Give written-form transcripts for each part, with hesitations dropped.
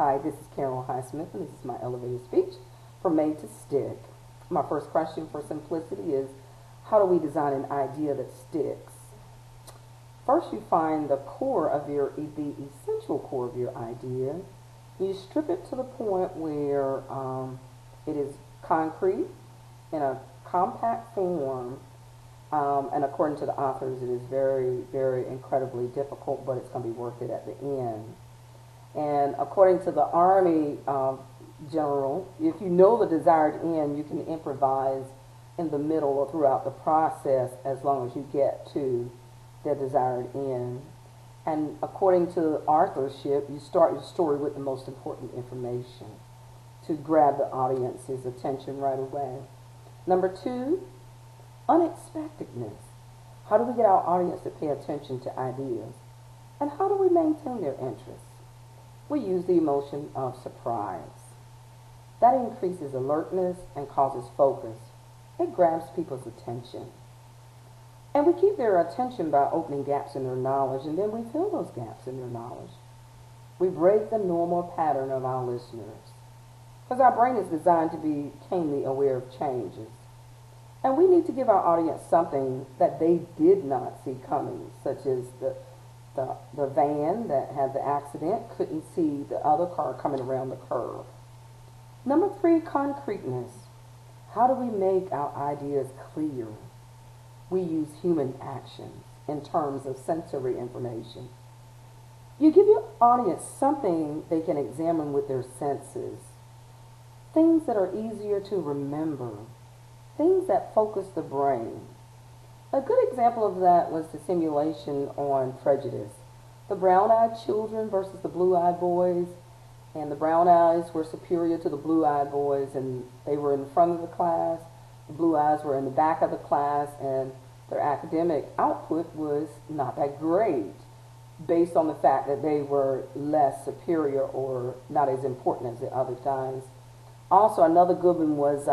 Hi, this is Carol Highsmith, and this is my elevator speech from Made to Stick. My first question for simplicity is, how do we design an idea that sticks? First, you find the essential core of your idea. You strip it to the point where it is concrete in a compact form, and according to the authors, it is very, very incredibly difficult, but it's going to be worth it at the end. And according to the Army general, if you know the desired end, you can improvise in the middle or throughout the process as long as you get to the desired end. And according to authorship, you start your story with the most important information to grab the audience's attention right away. Number 2, unexpectedness. How do we get our audience to pay attention to ideas? And how do we maintain their interest? We use the emotion of surprise. That increases alertness and causes focus. It grabs people's attention. And we keep their attention by opening gaps in their knowledge, and then we fill those gaps in their knowledge. We break the normal pattern of our listeners, because our brain is designed to be keenly aware of changes. And we need to give our audience something that they did not see coming, such as the van that had the accident couldn't see the other car coming around the curve. Number 3, concreteness. How do we make our ideas clear? We use human actions in terms of sensory information. You give your audience something they can examine with their senses, things that are easier to remember, things that focus the brain. A good example of that was the simulation on prejudice. The brown-eyed children versus the blue-eyed boys, and the brown eyes were superior to the blue-eyed boys, and they were in front of the class. The blue eyes were in the back of the class, and their academic output was not that great based on the fact that they were less superior or not as important as the other guys. Also, another good one was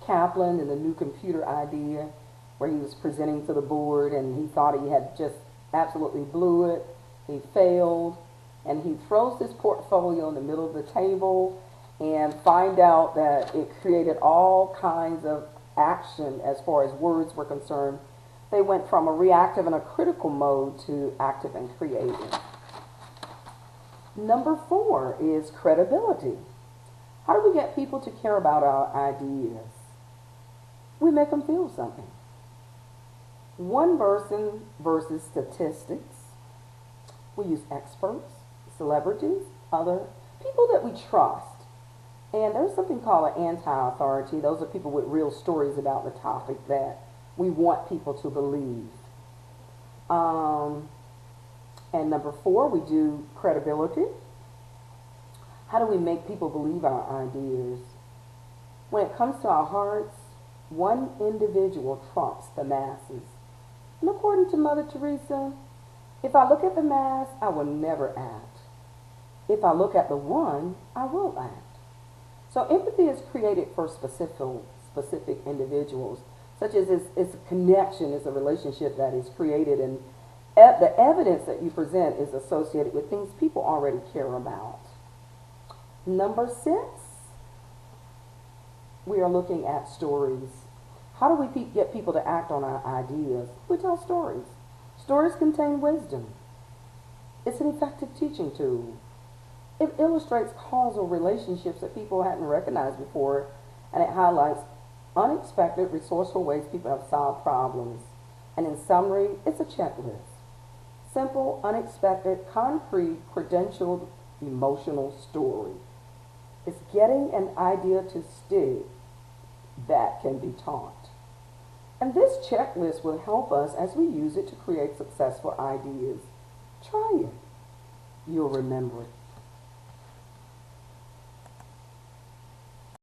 Kaplan and the new computer idea, where he was presenting to the board and he thought he had just absolutely blew it. He failed, and he throws his portfolio in the middle of the table and find out that it created all kinds of action as far as words were concerned. They went from a reactive and a critical mode to active and creative. Number 4 is credibility. How do we get people to care about our ideas? We make them feel something. One person versus statistics. We use experts, celebrities, other people that we trust. And there's something called an anti-authority. Those are people with real stories about the topic that we want people to believe. And number 4, we do credibility. How do we make people believe our ideas? When it comes to our hearts, one individual trumps the masses. And according to Mother Teresa, if I look at the mass, I will never act. If I look at the one, I will act. So empathy is created for specific individuals, such as it's a connection, it's a relationship that is created, and the evidence that you present is associated with things people already care about. Number 6, we are looking at stories. How do we get people to act on our ideas? We tell stories. Stories contain wisdom. It's an effective teaching tool. It illustrates causal relationships that people hadn't recognized before, and it highlights unexpected, resourceful ways people have solved problems. And in summary, it's a checklist. Simple, unexpected, concrete, credentialed, emotional story. It's getting an idea to stick that can be taught. And this checklist will help us as we use it to create successful ideas. Try it. You'll remember it.